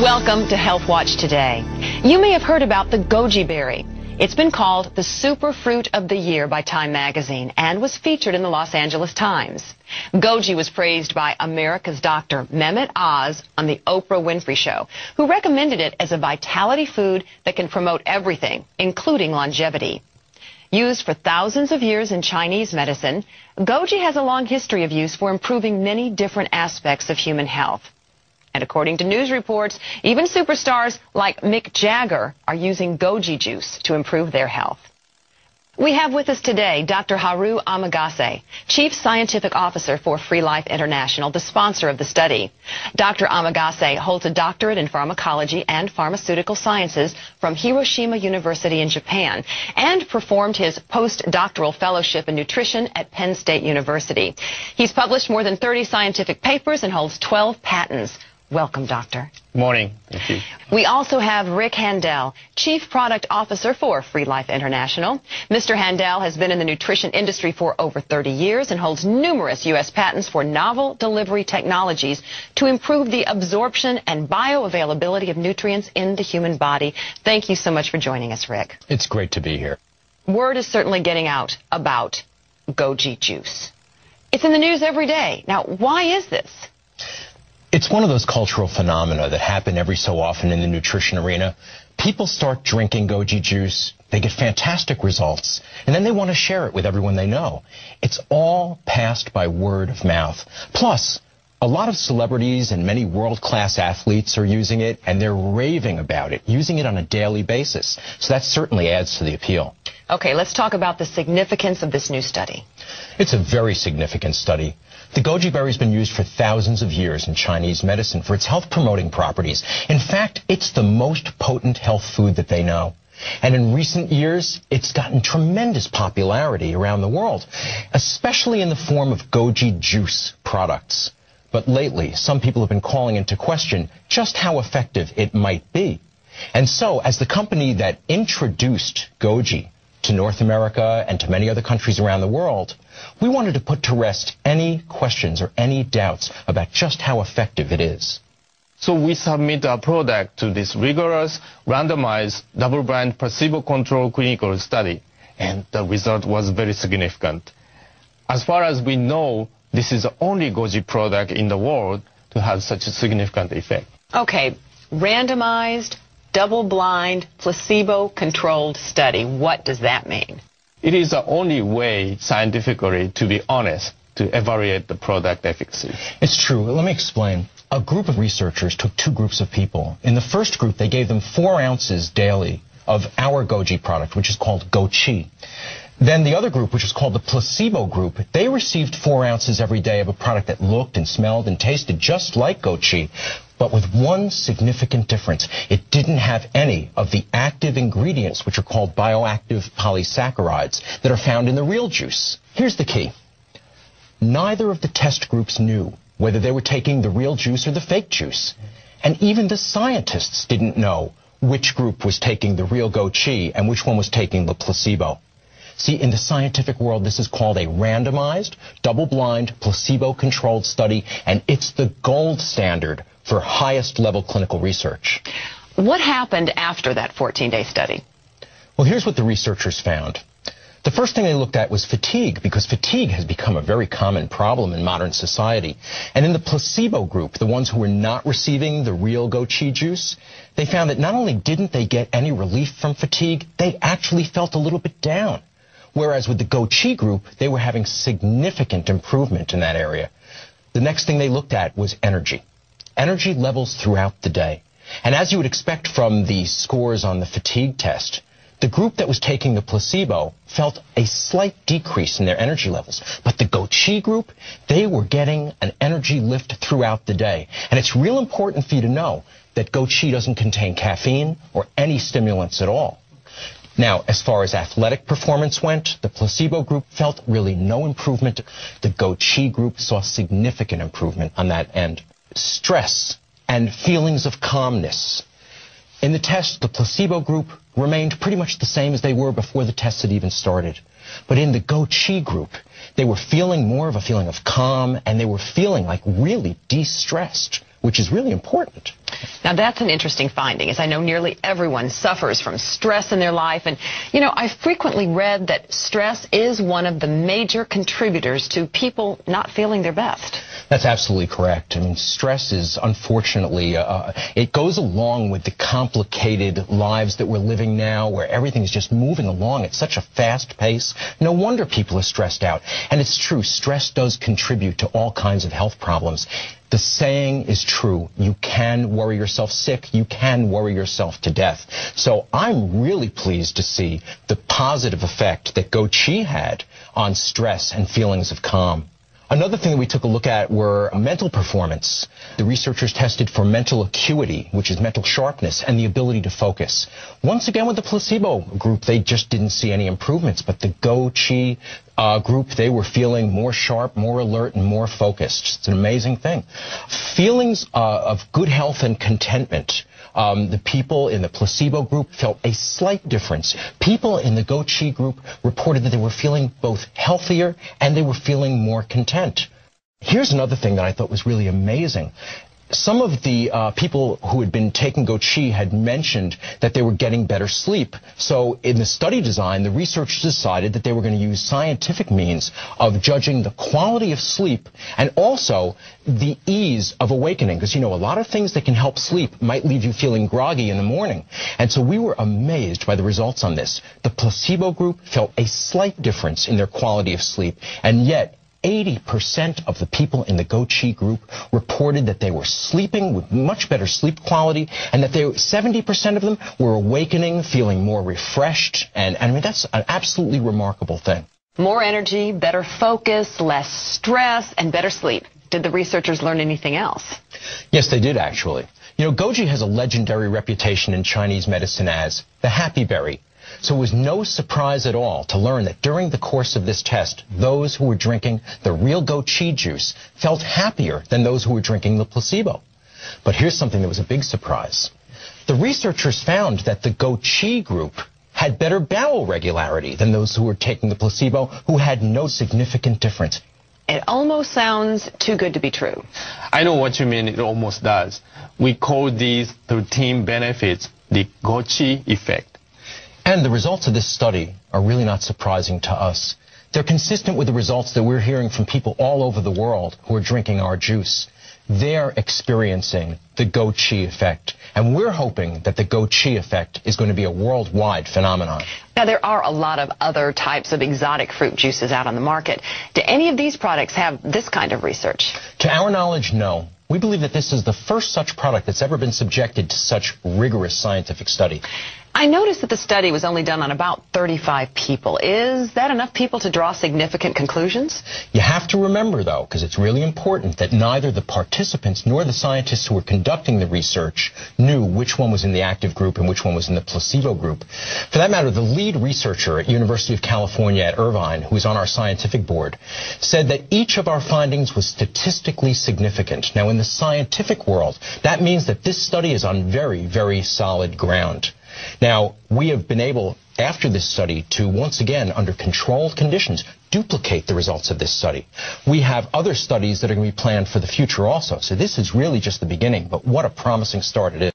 Welcome to Health Watch Today. You may have heard about the goji berry. It's been called the superfruit of the year by Time magazine and was featured in the Los Angeles Times. Goji was praised by America's Dr. Mehmet Oz on the Oprah Winfrey Show, who recommended it as a vitality food that can promote everything, including longevity. Used for thousands of years in Chinese medicine, goji has a long history of use for improving many different aspects of human health. And according to news reports, even superstars like Mick Jagger are using goji juice to improve their health. We have with us today Dr. Haru Amagase, Chief Scientific Officer for Free Life International, the sponsor of the study. Dr. Amagase holds a doctorate in pharmacology and pharmaceutical sciences from Hiroshima University in Japan and performed his postdoctoral fellowship in nutrition at Penn State University. He's published more than 30 scientific papers and holds 12 patents. Welcome, Doctor. Morning. Thank you. We also have Rick Handel, Chief Product Officer for Free Life International. Mr. Handel has been in the nutrition industry for over 30 years and holds numerous U.S. patents for novel delivery technologies to improve the absorption and bioavailability of nutrients in the human body. Thank you so much for joining us, Rick. It's great to be here. Word is certainly getting out about goji juice. It's in the news every day. Now, why is this? It's one of those cultural phenomena that happen every so often in the nutrition arena. People start drinking goji juice, they get fantastic results, and then they want to share it with everyone they know. It's all passed by word of mouth. Plus, a lot of celebrities and many world-class athletes are using it, and they're raving about it, using it on a daily basis. So that certainly adds to the appeal. Okay, let's talk about the significance of this new study. It's a very significant study. The goji berry has been used for thousands of years in Chinese medicine for its health-promoting properties. In fact, it's the most potent health food that they know. And in recent years, it's gotten tremendous popularity around the world, especially in the form of goji juice products. But lately, some people have been calling into question just how effective it might be. And so, as the company that introduced goji to North America and to many other countries around the world, we wanted to put to rest any questions or any doubts about just how effective it is. So we submit our product to this rigorous, randomized, double-blind, placebo-controlled clinical study, and the result was very significant. As far as we know, this is the only goji product in the world to have such a significant effect. Okay, randomized, double-blind, placebo-controlled study. What does that mean? It is the only way, scientifically, to be honest, to evaluate the product efficacy. It's true. Let me explain. A group of researchers took two groups of people. In the first group, they gave them 4 ounces daily of our goji product, which is called Gochi. Then the other group, which was called the placebo group, they received 4 ounces every day of a product that looked and smelled and tasted just like Gochi, but with one significant difference. It didn't have any of the active ingredients, which are called bioactive polysaccharides, that are found in the real juice. Here's the key. Neither of the test groups knew whether they were taking the real juice or the fake juice. And even the scientists didn't know which group was taking the real Gochi and which one was taking the placebo. See, in the scientific world, this is called a randomized, double-blind, placebo-controlled study, and it's the gold standard for highest-level clinical research. What happened after that 14-day study? Well, here's what the researchers found. The first thing they looked at was fatigue, because fatigue has become a very common problem in modern society. And in the placebo group, the ones who were not receiving the real Gochi juice, they found that not only didn't they get any relief from fatigue, they actually felt a little bit down. Whereas with the Gochi group, they were having significant improvement in that area. The next thing they looked at was energy. Energy levels throughout the day. And as you would expect from the scores on the fatigue test, the group that was taking the placebo felt a slight decrease in their energy levels. But the Gochi group, they were getting an energy lift throughout the day. And it's real important for you to know that Gochi doesn't contain caffeine or any stimulants at all. Now, as far as athletic performance went, the placebo group felt really no improvement. The Gochi group saw significant improvement on that end. Stress and feelings of calmness. In the test, the placebo group remained pretty much the same as they were before the test had even started. But in the Gochi group, they were feeling more of a feeling of calm, and they were feeling like really de-stressed, which is really important. Now, that's an interesting finding, as I know nearly everyone suffers from stress in their life. And, you know, I've frequently read that stress is one of the major contributors to people not feeling their best. That's absolutely correct. I mean, stress is, unfortunately, it goes along with the complicated lives that we're living now, where everything is just moving along at such a fast pace. No wonder people are stressed out. And it's true, stress does contribute to all kinds of health problems. The saying is true. You can worry yourself sick. You can worry yourself to death. So I'm really pleased to see the positive effect that Gochi had on stress and feelings of calm. Another thing that we took a look at were mental performance. The researchers tested for mental acuity, which is mental sharpness, and the ability to focus. Once again, with the placebo group, they just didn't see any improvements, but the Gochi group, they were feeling more sharp, more alert, and more focused. It's an amazing thing. Feelings of good health and contentment. The people in the placebo group felt a slight difference. People in the Gochi group reported that they were feeling both healthier and they were feeling more content. Here's another thing that I thought was really amazing. Some of the people who had been taking Gochi had mentioned that they were getting better sleep. So in the study design, the researchers decided that they were going to use scientific means of judging the quality of sleep and also the ease of awakening. Because, you know, a lot of things that can help sleep might leave you feeling groggy in the morning. And so we were amazed by the results on this. The placebo group felt a slight difference in their quality of sleep, and yet 80% of the people in the Gochi group reported that they were sleeping with much better sleep quality, and that 70% of them were awakening, feeling more refreshed. And I mean, that's an absolutely remarkable thing. More energy, better focus, less stress, and better sleep. Did the researchers learn anything else? Yes, they did, actually. You know, Gochi has a legendary reputation in Chinese medicine as the happy berry. So it was no surprise at all to learn that during the course of this test, those who were drinking the real Gochi juice felt happier than those who were drinking the placebo. But here's something that was a big surprise. The researchers found that the Gochi group had better bowel regularity than those who were taking the placebo, who had no significant difference. It almost sounds too good to be true. I know what you mean. It almost does. We call these 13 benefits the Gochi Effect. And the results of this study are really not surprising to us. They're consistent with the results that we're hearing from people all over the world who are drinking our juice. They're experiencing the Gochi Effect, and we're hoping that the Gochi Effect is going to be a worldwide phenomenon. Now, there are a lot of other types of exotic fruit juices out on the market. Do any of these products have this kind of research? To our knowledge, no. We believe that this is the first such product that's ever been subjected to such rigorous scientific study. I noticed that the study was only done on about 35 people. Is that enough people to draw significant conclusions? You have to remember, though, because it's really important, that neither the participants nor the scientists who were conducting the research knew which one was in the active group and which one was in the placebo group. For that matter, the lead researcher at University of California at Irvine, who is on our scientific board, said that each of our findings was statistically significant. Now, in the scientific world, that means that this study is on very, very solid ground. Now, we have been able, after this study, to once again, under controlled conditions, duplicate the results of this study. We have other studies that are going to be planned for the future also. So this is really just the beginning, but what a promising start it is.